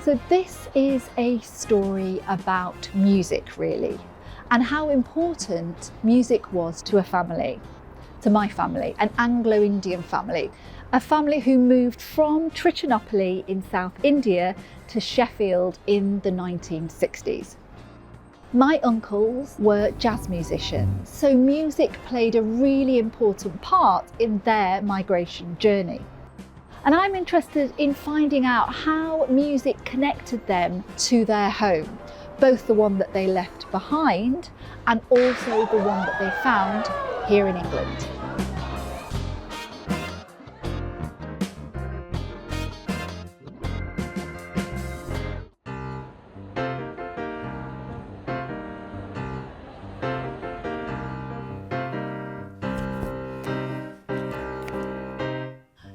So this is a story about music, really, and how important music was to a family, to my family, an Anglo-Indian family, a family who moved from Trichinopoli in South India to Sheffield in the 1960s. My uncles were jazz musicians, so music played a really important part in their migration journey. And I'm interested in finding out how music connected them to their home, both the one that they left behind and also the one that they found here in England.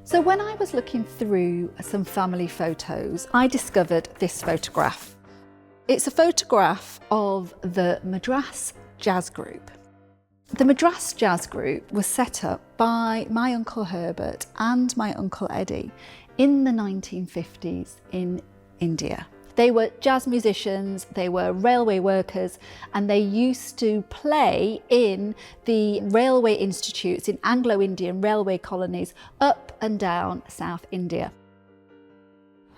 So when I was looking through some family photos, I discovered this photograph. It's a photograph of the Madras Jazz Group. The Madras Jazz Group was set up by my Uncle Herbert and my Uncle Eddie in the 1950s in India. They were jazz musicians, they were railway workers, and they used to play in the railway institutes in Anglo-Indian railway colonies up and down South India.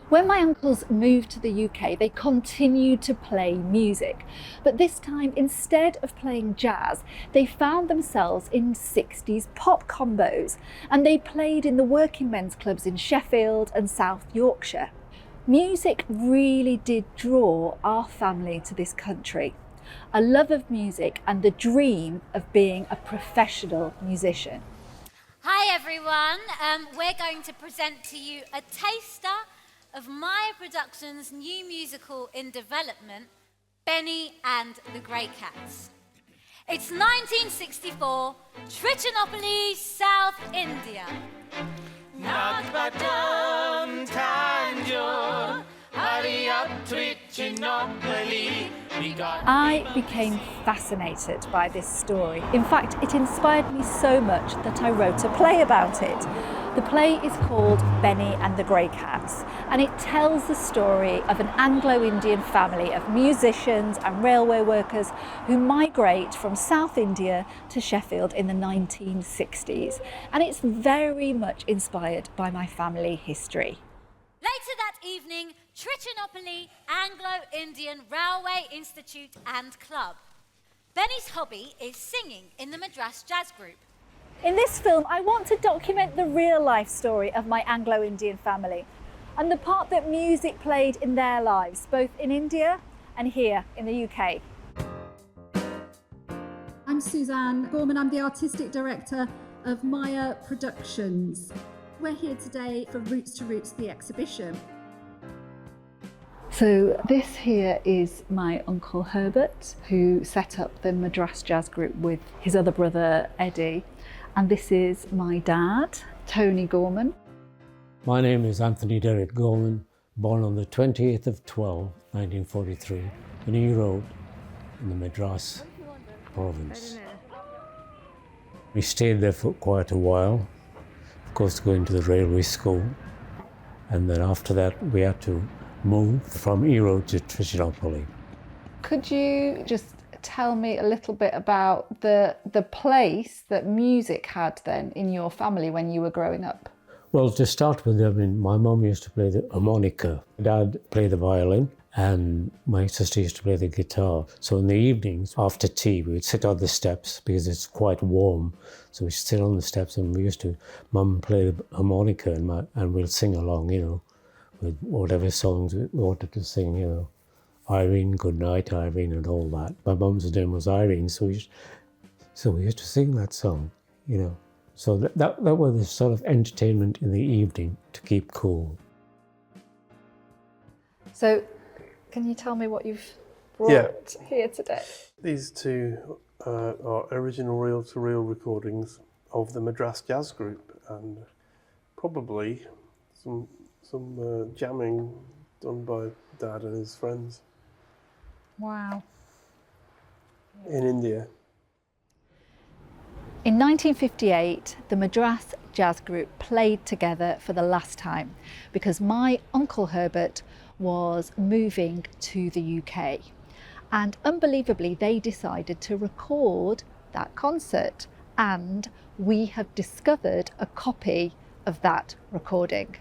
When my uncles moved to the UK, they continued to play music, but this time, instead of playing jazz, they found themselves in 60s pop combos, and they played in the working men's clubs in Sheffield and South Yorkshire. Music really did draw our family to this country, a love of music and the dream of being a professional musician. Hi everyone, we're going to present to you a taster of Maya Productions' new musical in development, Benny and the Grey Cats. It's 1964, Trichinopoli, South India. I became fascinated by this story. In fact, it inspired me so much that I wrote a play about it. The play is called Benny and the Grey Cats, and it tells the story of an Anglo-Indian family of musicians and railway workers who migrate from South India to Sheffield in the 1960s. And it's very much inspired by my family history. Later that evening, Trichinopoli Anglo-Indian Railway Institute and Club. Benny's hobby is singing in the Madras Jazz Group. In this film, I want to document the real life story of my Anglo-Indian family and the part that music played in their lives, both in India and here in the UK. I'm Suzanne Gorman, I'm the Artistic Director of Maya Productions. We're here today for Roots to Roots, the exhibition. So this here is my Uncle Herbert, who set up the Madras Jazz Group with his other brother Eddie. And this is my dad, Tony Gorman. My name is Anthony Derek Gorman, born on the 20th of 1943 in Erode in the Madras province. We stayed there for quite a while, of course going to the railway school, and then after that we had to move from Erode to Trichinopoli. Could you just tell me a little bit about the place that music had then in your family when you were growing up? Well, to start with, I mean, my mum used to play the harmonica, Dad played the violin, and my sister used to play the guitar. So in the evenings, after tea, we would sit on the steps because it's quite warm. So we sit on the steps and we used to, Mum play the harmonica and we'll sing along, you know, with whatever songs we wanted to sing, you know. Irene, Good Night, Irene, and all that. My mum's name was Irene, so we used to sing that song, you know. So that was the sort of entertainment in the evening to keep cool. So, can you tell me what you've brought here today? These two are original reel-to-reel recordings of the Madras Jazz Group, and probably some jamming done by Dad and his friends. Wow. In India. In 1958, the Madras Jazz Group played together for the last time because my Uncle Herbert was moving to the UK. And unbelievably, they decided to record that concert, and we have discovered a copy of that recording.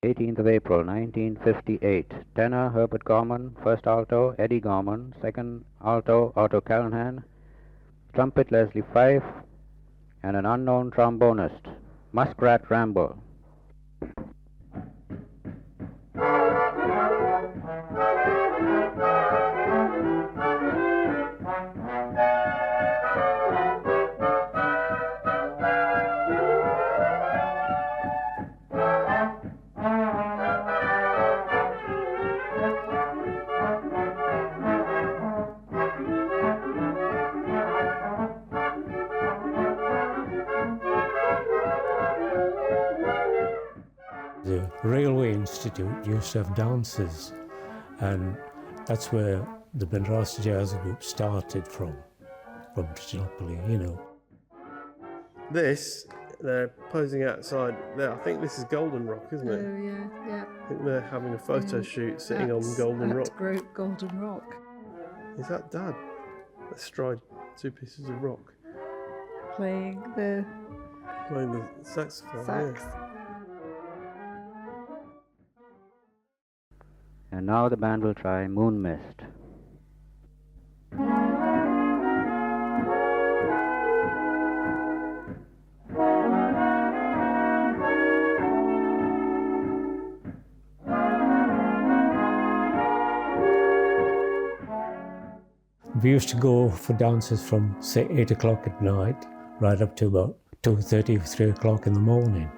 April 18th, 1958. Tenor Herbert Gorman, first alto Eddie Gorman, second alto Otto Callahan, trumpet Leslie Fife, and an unknown trombonist, Muskrat Rambo. The Railway Institute used to have dances, and that's where the Madras Jazz Group started from Trichinopoli, you know. This, they're posing outside there. I think this is Golden Rock, isn't it? Oh, yeah. I think they're having a photo shoot sitting on Golden Rock. Group Golden Rock. Is that Dad? Astride two pieces of rock, Playing the playing the saxophone. sax. Yeah. And now the band will try Moon Mist. We used to go for dances from, say, 8 o'clock at night, right up to about 2:30, 3 o'clock in the morning.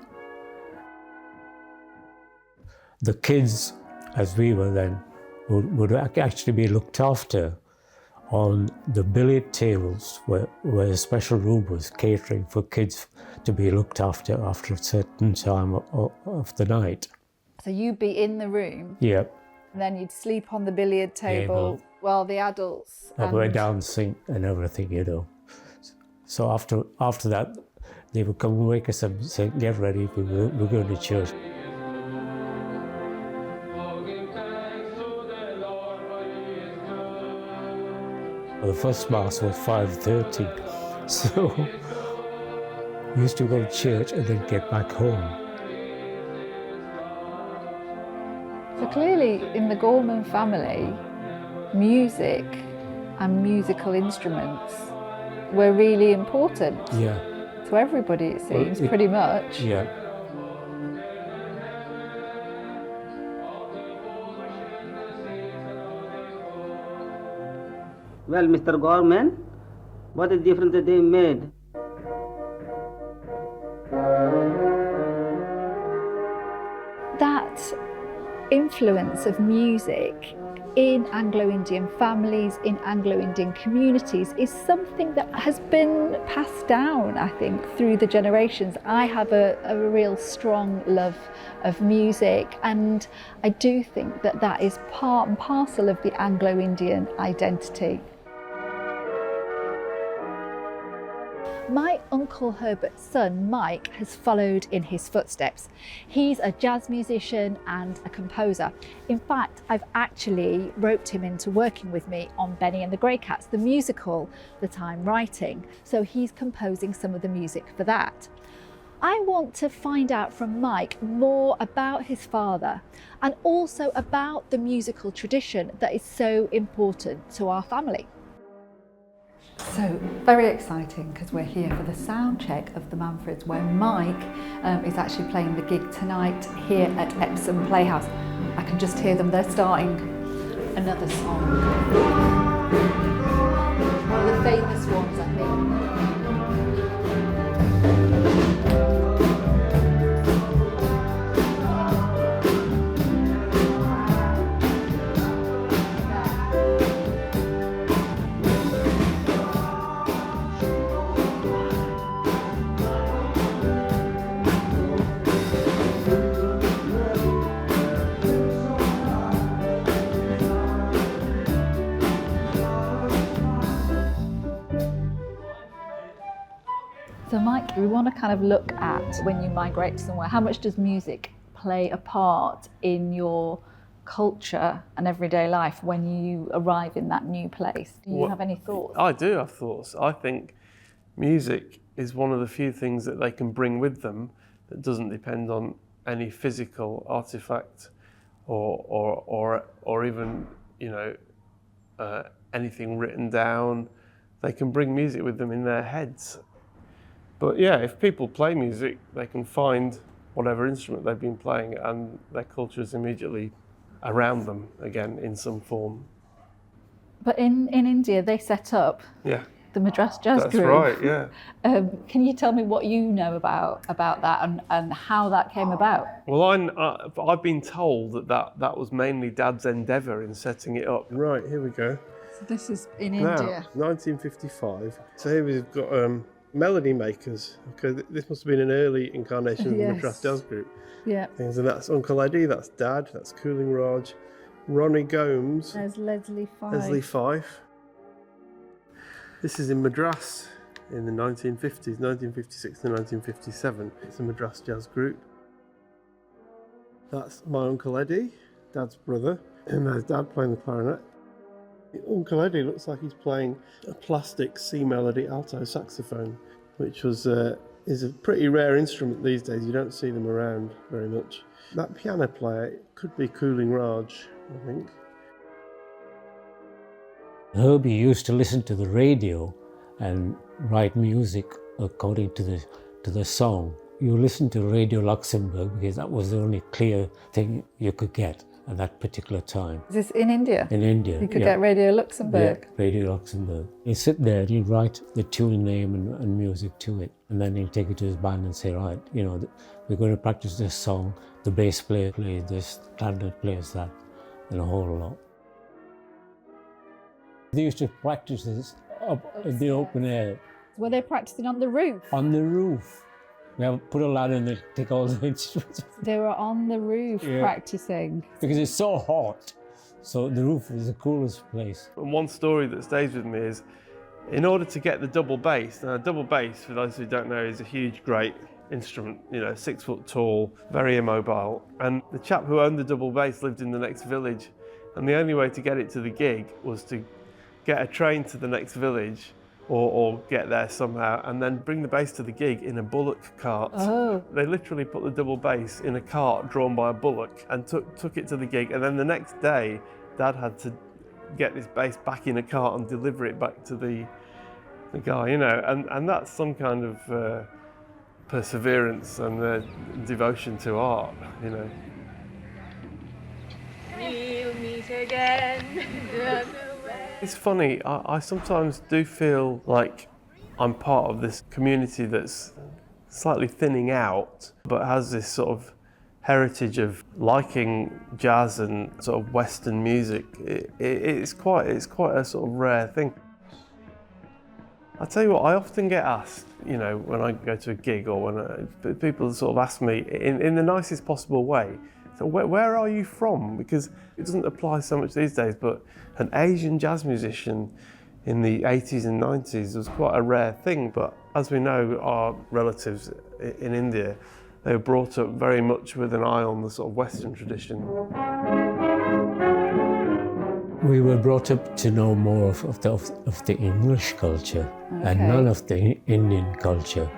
The kids, as we were then, would actually be looked after on the billiard tables where a special room was catering for kids to be looked after a certain time of the night. So you'd be in the room, Yeah, and then you'd sleep on the billiard table while the adults. and we're dancing and everything, you know. So after that, they would come and wake us up and say, "Get ready, we're going to church." The first mass was 5:30, so we used to go to church and then get back home. So clearly, in the Gorman family, music and musical instruments were really important Yeah, to everybody, it seems, it- pretty much. yeah. Well, Mr. Gorman, what is the difference that they made? That influence of music in Anglo-Indian families, in Anglo-Indian communities, is something that has been passed down, I think, through the generations. I have a real strong love of music, and I do think that that is part and parcel of the Anglo-Indian identity. My Uncle Herbert's son, Mike, has followed in his footsteps. He's a jazz musician and a composer. In fact, I've actually roped him into working with me on Benny and the Grey Cats, the musical that I'm writing. So he's composing some of the music for that. I want to find out from Mike more about his father and also about the musical tradition that is so important to our family. So very exciting because we're here for the sound check of the Manfreds, where Mike is actually playing the gig tonight here at Epsom Playhouse. I can just hear them, they're starting another song. One of the famous ones, I think. So Mike, we want to kind of look at when you migrate somewhere, how much does music play a part in your culture and everyday life when you arrive in that new place? Do you have any thoughts? I do have thoughts. I think music is one of the few things that they can bring with them that doesn't depend on any physical artifact or even, you know, anything written down. They can bring music with them in their heads. But yeah, if people play music, they can find whatever instrument they've been playing and their culture is immediately around them again in some form. But in India, they set up the Madras Jazz Group. That's right, yeah. Can you tell me what you know about that and how that came about? Well, I've been told that was mainly Dad's endeavour in setting it up. Right, here we go. So this is in Now, India. 1955. So here we've got melody makers. Okay, this must have been an early incarnation of the Madras Jazz Group. Yeah. Things, and that's Uncle Eddie, that's Dad, that's Cooling Raj, Ronnie Gomes. There's Leslie Fife. Leslie Fife. This is in Madras in the 1950s, 1956 to 1957. It's a Madras Jazz Group. That's my Uncle Eddie, Dad's brother, and there's Dad playing the clarinet. Uncle Eddie looks like he's playing a plastic C melody alto saxophone, which is a pretty rare instrument these days. You don't see them around very much. That piano player could be Cooling Raj, I think. Herbie used to listen to the radio and write music according to the song. You listen to Radio Luxembourg because that was the only clear thing you could get at that particular time. Is this in India? In India. You could get Radio Luxembourg? Yeah, Radio Luxembourg. You sit there and you write the tune name and music to it, and then you take it to his band and say, right, you know, we're going to practice this song, the bass player plays this, clarinet plays that, and a whole lot. They used to practice this up in the open air. Were they practicing on the roof? On the roof. We have put a ladder in there, take all the instruments. They were on the roof practicing. Because it's so hot. So the roof is the coolest place. And one story that stays with me is, in order to get the double bass, now a double bass, for those who don't know, is a huge, great instrument, you know, 6 foot tall, very immobile. And the chap who owned the double bass lived in the next village. And the only way to get it to the gig was to get a train to the next village or get there somehow and then bring the bass to the gig in a bullock cart. Oh. They literally put the double bass in a cart drawn by a bullock and took it to the gig. And then the next day, Dad had to get this bass back in a cart and deliver it back to the guy, you know. And that's some kind of perseverance and devotion to art, you know. We'll meet again. It's funny, I sometimes do feel like I'm part of this community that's slightly thinning out, but has this sort of heritage of liking jazz and sort of Western music. It's quite a sort of rare thing. I tell you what, I often get asked, you know, when I go to a gig or when people sort of ask me in the nicest possible way, so where are you from? Because it doesn't apply so much these days, but an Asian jazz musician in the 80s and 90s was quite a rare thing. But as we know, our relatives in India, they were brought up very much with an eye on the sort of Western tradition. We were brought up to know more of the English culture and none of the Indian culture.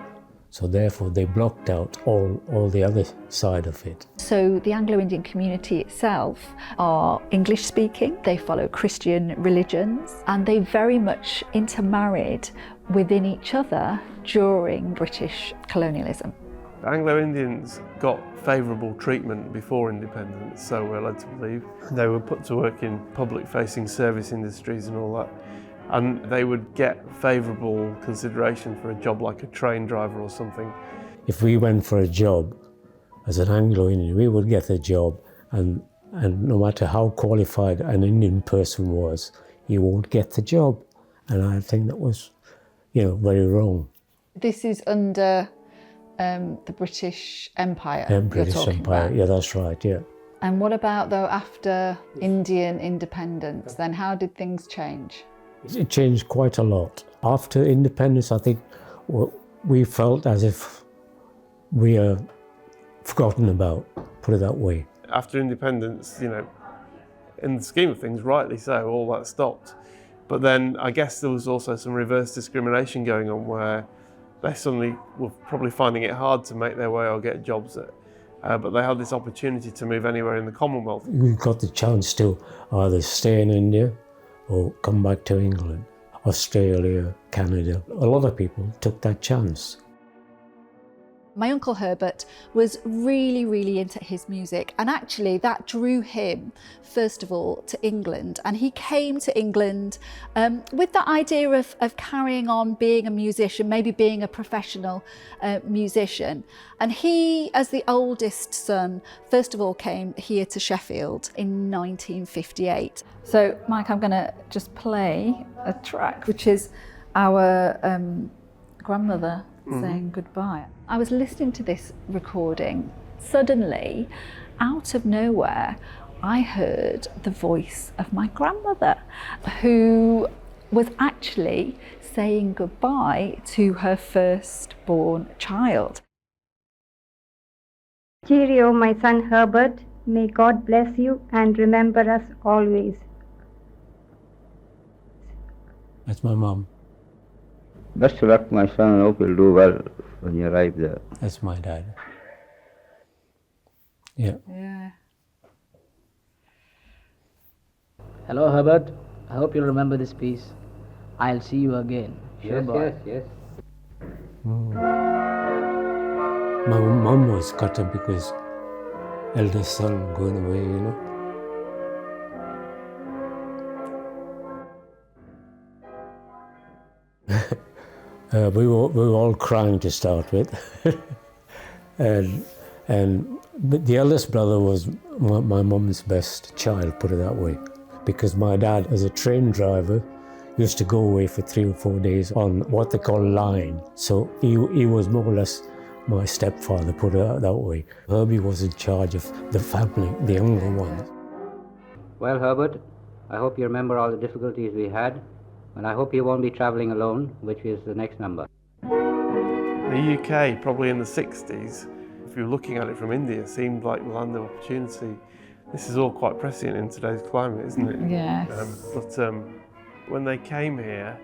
So therefore they blocked out all the other side of it. So the Anglo-Indian community itself are English speaking, they follow Christian religions, and they very much intermarried within each other during British colonialism. Anglo-Indians got favourable treatment before independence, so we're led to believe. They were put to work in public-facing service industries and all that. And they would get favourable consideration for a job like a train driver or something. If we went for a job as an Anglo-Indian, we would get the job, and no matter how qualified an Indian person was, he won't get the job. And I think that was, you know, very wrong. This is under the British Empire. British Empire, about. Yeah, that's right, yeah. And what about though after Indian independence? Then how did things change? It changed quite a lot. After independence, I think we felt as if we are forgotten about, put it that way. After independence, you know, in the scheme of things, rightly so, all that stopped. But then I guess there was also some reverse discrimination going on where they suddenly were probably finding it hard to make their way or get jobs, but they had this opportunity to move anywhere in the Commonwealth. We got the chance to either stay in India or come back to England, Australia, Canada. A lot of people took that chance. My uncle Herbert was really into his music, and actually that drew him first of all to England, and he came to England with the idea of carrying on being a musician, maybe being a professional musician. And he, as the oldest son, first of all came here to Sheffield in 1958. So Mike, I'm going to just play a track which is our grandmother saying goodbye. I was listening to this recording. Suddenly, out of nowhere, I heard the voice of my grandmother, who was actually saying goodbye to her firstborn child. Cheerio, my son Herbert. May God bless you and remember us always. That's my mum. Best of luck, my son. I hope you'll do well when you arrive there. That's my dad. Yeah. Hello, Herbert. I hope you'll remember this piece. I'll see you again. Sure, boy. Yes. My mum was cut up because eldest son going away, you know. We were all crying to start with, but the eldest brother was my mum's best child, put it that way, because my dad, as a train driver, used to go away for 3 or 4 days on what they call line. So he was more or less my stepfather, put it that way. Herbie was in charge of the family, the younger ones. Well, Herbert, I hope you remember all the difficulties we had, and I hope you won't be travelling alone, which is the next number. The UK, probably in the 60s, if you're looking at it from India, seemed like the land of opportunity. This is all quite prescient in today's climate, isn't it? Yes. But when they came here,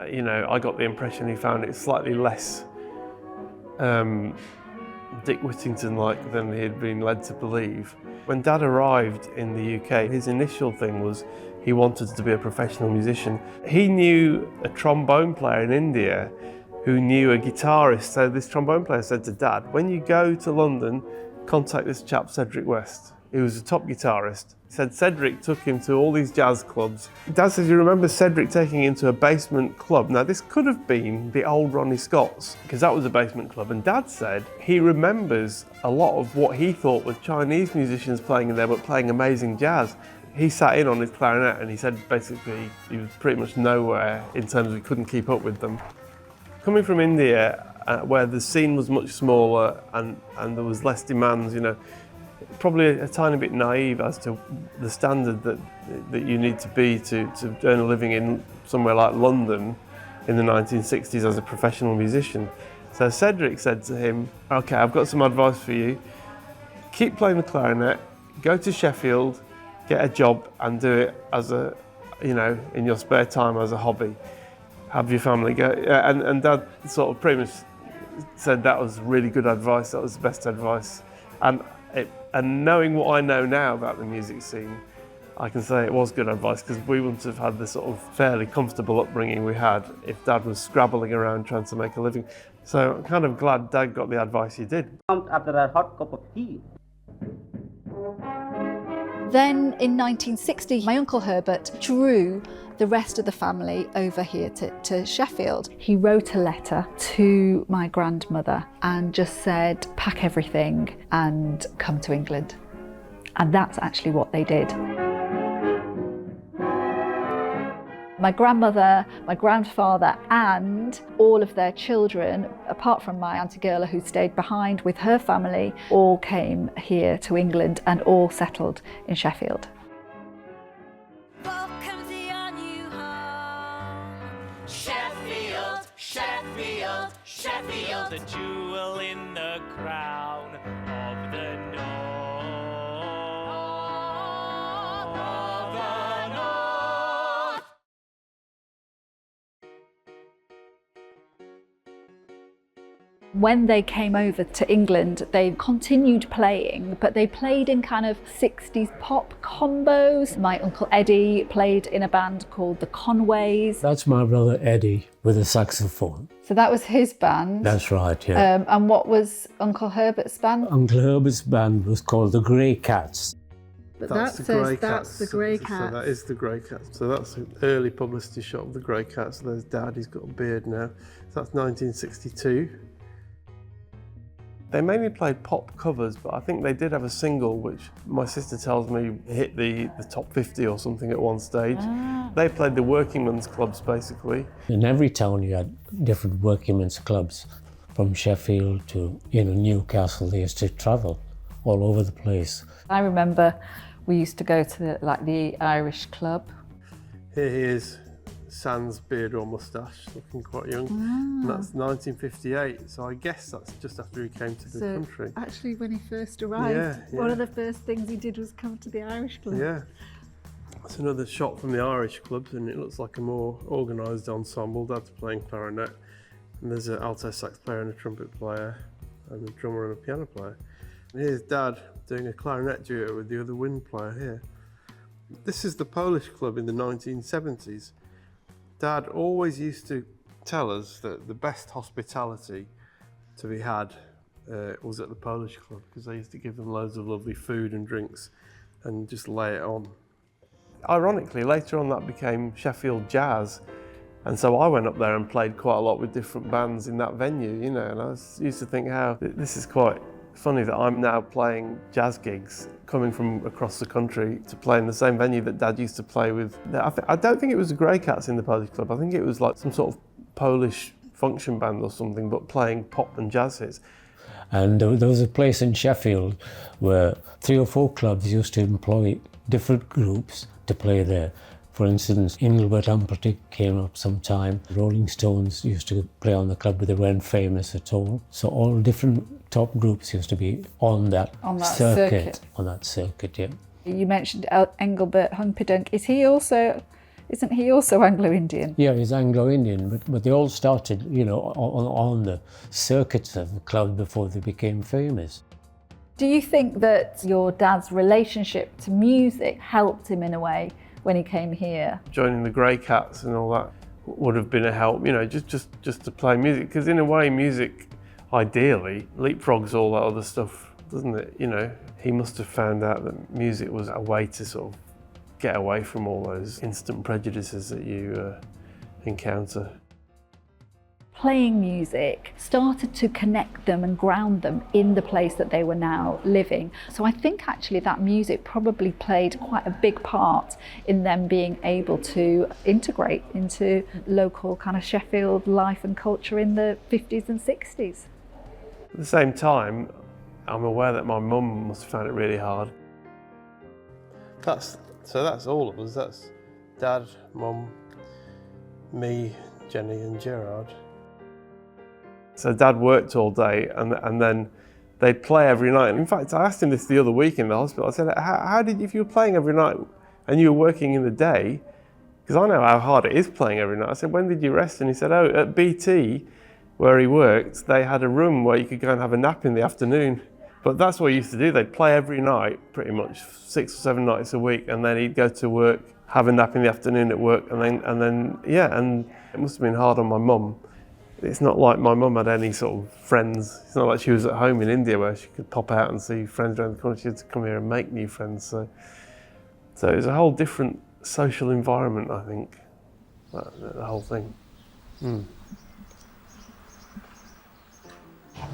you know, I got the impression he found it slightly less Dick Whittington-like than he had been led to believe. When Dad arrived in the UK, his initial thing was he wanted to be a professional musician. He knew a trombone player in India who knew a guitarist. So this trombone player said to Dad, when you go to London, contact this chap Cedric West. He was a top guitarist. He said Cedric took him to all these jazz clubs. Dad says, you remember Cedric taking him to a basement club. Now this could have been the old Ronnie Scott's, because that was a basement club. And Dad said he remembers a lot of what he thought were Chinese musicians playing in there, but playing amazing jazz. He sat in on his clarinet and he said basically he was pretty much nowhere in terms of he couldn't keep up with them. Coming from India, where the scene was much smaller and there was less demands, you know, probably a tiny bit naive as to the standard that you need to be to earn a living in somewhere like London in the 1960s as a professional musician. So Cedric said to him, okay, I've got some advice for you. Keep playing the clarinet, go to Sheffield, get a job and do it as a, you know, in your spare time as a hobby. Have your family go. And Dad sort of pretty much said that was really good advice, that was the best advice. And knowing what I know now about the music scene, I can say it was good advice, because we wouldn't have had the sort of fairly comfortable upbringing we had if Dad was scrabbling around trying to make a living. So I'm kind of glad Dad got the advice he did. After a hot cup of tea. Then in 1960, my uncle Herbert drew the rest of the family over here to Sheffield. He wrote a letter to my grandmother and just said, pack everything and come to England. And that's actually what they did. My grandmother, my grandfather, and all of their children, apart from my Auntie Gerla, who stayed behind with her family, all came here to England and all settled in Sheffield. Welcome to your new home, Sheffield, Sheffield. a jewel in the crown of the North. Of the North. When they came over to England, they continued playing, but they played in kind of 60s pop combos. My uncle Eddie played in a band called the Conways. That's my brother Eddie with a saxophone. So that was his band. That's right, yeah. And what was Uncle Herbert's band? Uncle Herbert's band was called the Grey Cats. But That's that the Grey says that's Cats. the Grey So Cats. that is the Grey Cats. So that's an early publicity shot of the Grey Cats. There's Dad, he's got a beard now. So that's 1962. They mainly played pop covers, but I think they did have a single which my sister tells me hit the top 50 or something at one stage. They played the working men's clubs basically. In every town you had different working men's clubs, from Sheffield to Newcastle. They used to travel all over the place. I remember we used to go to the Irish club. Here he is, sans beard or moustache, looking quite young. And that's 1958, so I guess that's just after he came to the country. Actually, when he first arrived, one of the first things he did was come to the Irish club. Yeah. That's another shot from the Irish clubs, and it looks like a more organised ensemble. Dad's playing clarinet, and there's an alto sax player and a trumpet player, and a drummer and a piano player. And here's Dad doing a clarinet duo with the other wind player here. This is the Polish club in the 1970s. Dad always used to tell us that the best hospitality to be had was at the Polish club, because they used to give them loads of lovely food and drinks and just lay it on. Ironically, later on that became Sheffield Jazz, and so I went up there and played quite a lot with different bands in that venue, and I used to think how this is quite funny that I'm now playing jazz gigs, coming from across the country to play in the same venue that Dad used to play with. I don't think it was the Grey Cats in the Polish club. I think it was like some sort of Polish function band or something, but playing pop and jazz hits. And there was a place in Sheffield where 3 or 4 clubs used to employ different groups to play there. For instance, Engelbert Humperdinck came up sometime. Rolling Stones used to play on the club, but they weren't famous at all. So all different top groups used to be on that circuit. On that circuit, yeah. You mentioned Engelbert Humperdinck. Isn't he also Anglo-Indian? Yeah, he's Anglo-Indian, but they all started, on the circuits of the club before they became famous. Do you think that your dad's relationship to music helped him in a way when he came here? Joining the Grey Cats and all that would have been a help, just to play music, because in a way music ideally leapfrogs all that other stuff, doesn't it? He must have found out that music was a way to sort of get away from all those instant prejudices that you encounter. Playing music started to connect them and ground them in the place that they were now living. So I think actually that music probably played quite a big part in them being able to integrate into local kind of Sheffield life and culture in the 50s and 60s. At the same time, I'm aware that my mum must have found it really hard. So that's all of us. That's Dad, Mum, me, Jenny and Gerard. So Dad worked all day and then they'd play every night. In fact, I asked him this the other week in the hospital. I said, how did you, if you were playing every night and you were working in the day, because I know how hard it is playing every night. I said, when did you rest? And he said, at BT, where he worked, they had a room where you could go and have a nap in the afternoon. But that's what he used to do. They'd play every night, pretty much 6 or 7 nights a week, and then he'd go to work, have a nap in the afternoon at work, and then it must have been hard on my mum. It's not like my mum had any sort of friends. It's not like she was at home in India where she could pop out and see friends around the corner. She had to come here and make new friends. So it was a whole different social environment, I think, the whole thing.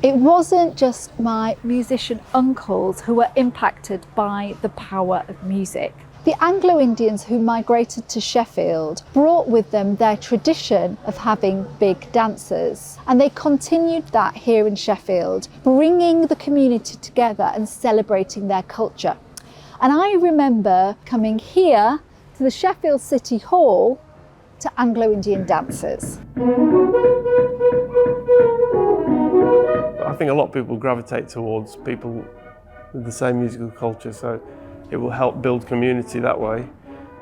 It wasn't just my musician uncles who were impacted by the power of music. The Anglo-Indians who migrated to Sheffield brought with them their tradition of having big dances, and they continued that here in Sheffield, bringing the community together and celebrating their culture. And I remember coming here to the Sheffield City Hall to Anglo-Indian dances. I think a lot of people gravitate towards people with the same musical culture, so it will help build community that way.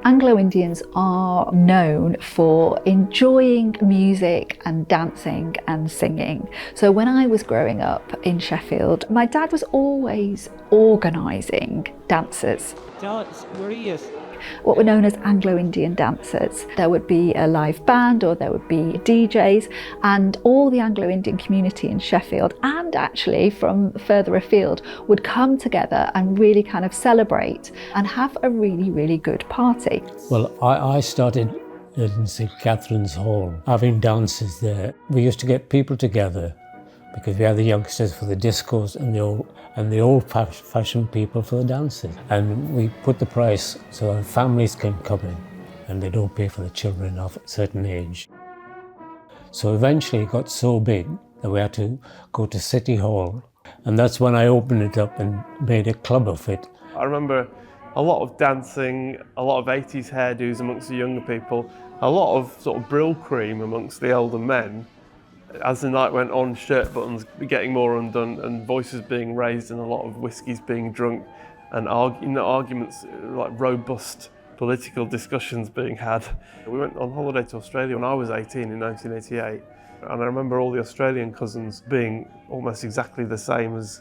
Anglo-Indians are known for enjoying music and dancing and singing. So when I was growing up in Sheffield, my dad was always organising dances. Dance, warriors. What were known as Anglo-Indian dancers. There would be a live band or there would be DJs, and all the Anglo-Indian community in Sheffield, and actually from further afield, would come together and really kind of celebrate and have a really, really good party. Well, I started in St Catherine's Hall, having dances there. We used to get people together because we had the youngsters for the discos and the old-fashioned people for the dances. And we put the price so that families can come in and they don't pay for the children of a certain age. So eventually it got so big that we had to go to City Hall, and that's when I opened it up and made a club of it. I remember a lot of dancing, a lot of 80s hairdos amongst the younger people, a lot of sort of brill cream amongst the older men. As the night went on, shirt buttons getting more undone and voices being raised and a lot of whiskies being drunk and arguments, like robust political discussions being had. We went on holiday to Australia when I was 18 in 1988, and I remember all the Australian cousins being almost exactly the same as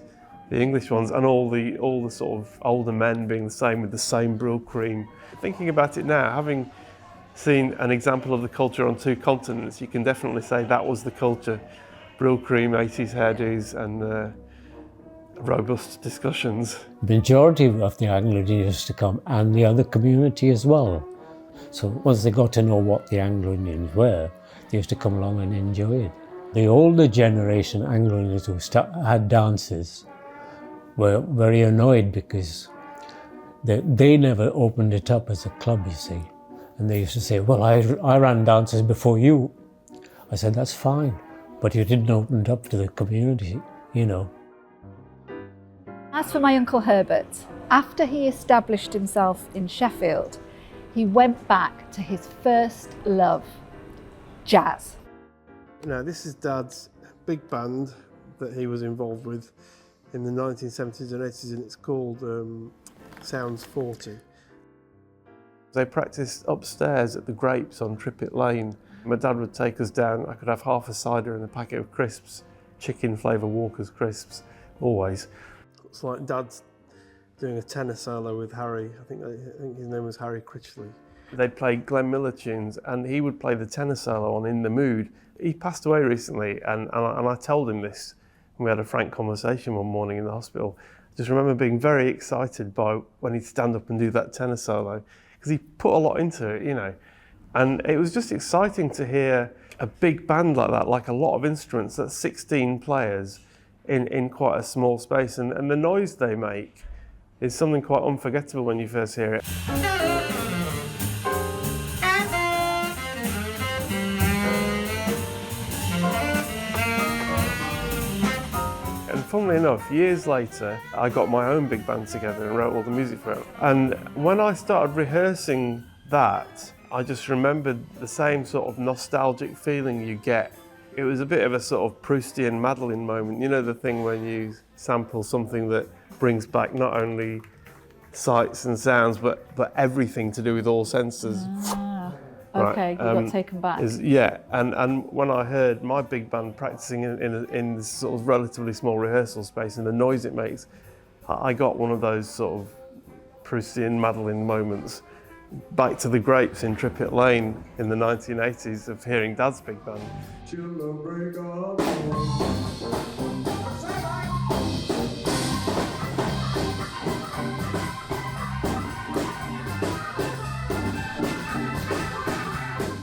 the English ones, and all the sort of older men being the same with the same brill cream. Thinking about it now, having seen an example of the culture on two continents, you can definitely say that was the culture. Brill cream, 80s hairdos and robust discussions. The majority of the Anglo-Indians used to come, and the other community as well. So once they got to know what the Anglo-Indians were, they used to come along and enjoy it. The older generation Anglo-Indians who had dances were very annoyed because they never opened it up as a club, you see. And they used to say, well, I ran dances before you. I said, that's fine, but you didn't open it up to the community, you know. As for my Uncle Herbert, after he established himself in Sheffield, he went back to his first love, jazz. Now, this is Dad's big band that he was involved with in the 1970s and 80s, and it's called Sounds 40. They practiced upstairs at the Grapes on Trippett Lane. My dad would take us down. I could have half a cider and a packet of crisps, chicken flavour Walker's crisps, always. It's like Dad's doing a tenor solo with Harry. I think his name was Harry Critchley. They'd play Glenn Miller tunes, and he would play the tenor solo on In the Mood. He passed away recently, and I told him this. We had a frank conversation one morning in the hospital. I just remember being very excited by when he'd stand up and do that tenor solo, because he put a lot into it, you know. And it was just exciting to hear a big band like that, like a lot of instruments, that's 16 players in quite a small space. And the noise they make is something quite unforgettable when you first hear it. And funnily enough, years later, I got my own big band together and wrote all the music for it. And when I started rehearsing that, I just remembered the same sort of nostalgic feeling you get. It was a bit of a sort of Proustian Madeline moment, you know, the thing when you sample something that brings back not only sights and sounds, but everything to do with all senses. Okay, you got taken back. Yeah, and when I heard my big band practicing in this sort of relatively small rehearsal space and the noise it makes, I got one of those sort of Proustian Madeline moments. Back to the Grapes in Trippett Lane in the 1980s of hearing Dad's big band.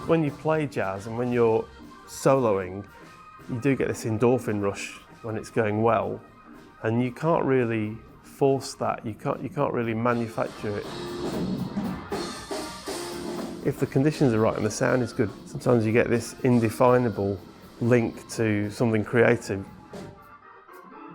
When you play jazz and when you're soloing, you do get this endorphin rush when it's going well, and you can't really force that. You can't really manufacture it. If the conditions are right and the sound is good, sometimes you get this indefinable link to something creative.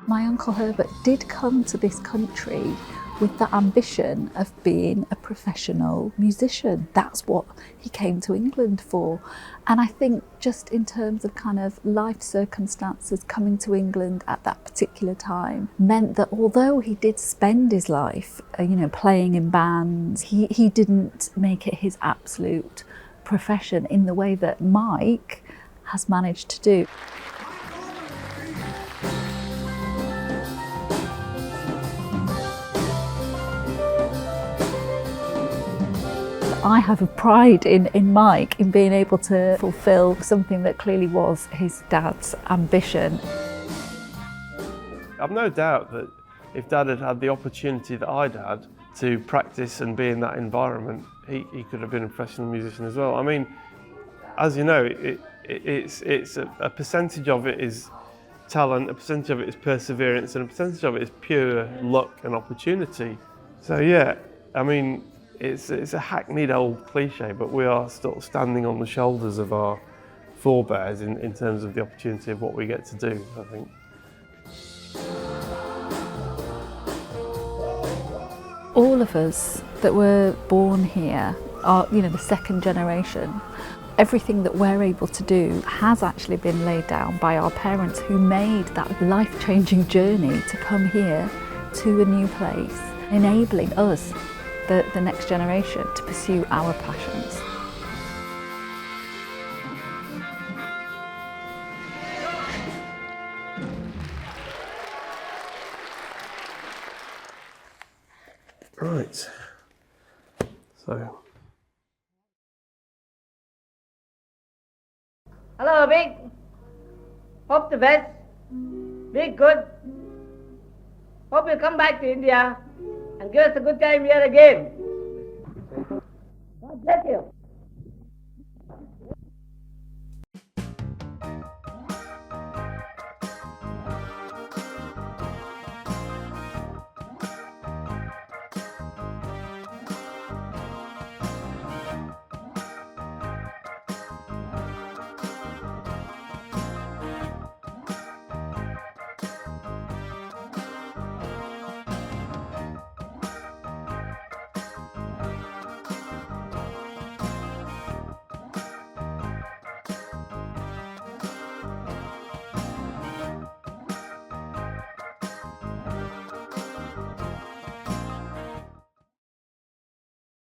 My Uncle Herbert did come to this country with that ambition of being a professional musician. That's what he came to England for. And I think just in terms of kind of life circumstances, coming to England at that particular time meant that although he did spend his life, playing in bands, he didn't make it his absolute profession in the way that Mike has managed to do. I have a pride in Mike in being able to fulfil something that clearly was his dad's ambition. I've no doubt that if Dad had had the opportunity that I'd had to practice and be in that environment, he could have been a professional musician as well. I mean, as you know, it's a percentage of it is talent, a percentage of it is perseverance, and a percentage of it is pure luck and opportunity. So yeah, I mean, it's a hackneyed old cliche, but we are still standing on the shoulders of our forebears in terms of the opportunity of what we get to do, I think. All of us that were born here are, the second generation. Everything that we're able to do has actually been laid down by our parents who made that life-changing journey to come here to a new place, enabling us, the next generation, to pursue our passions. Right, so. Hello, Big. Hope the best. Big good. Hope you come back to India and give us a good time here again. God bless you.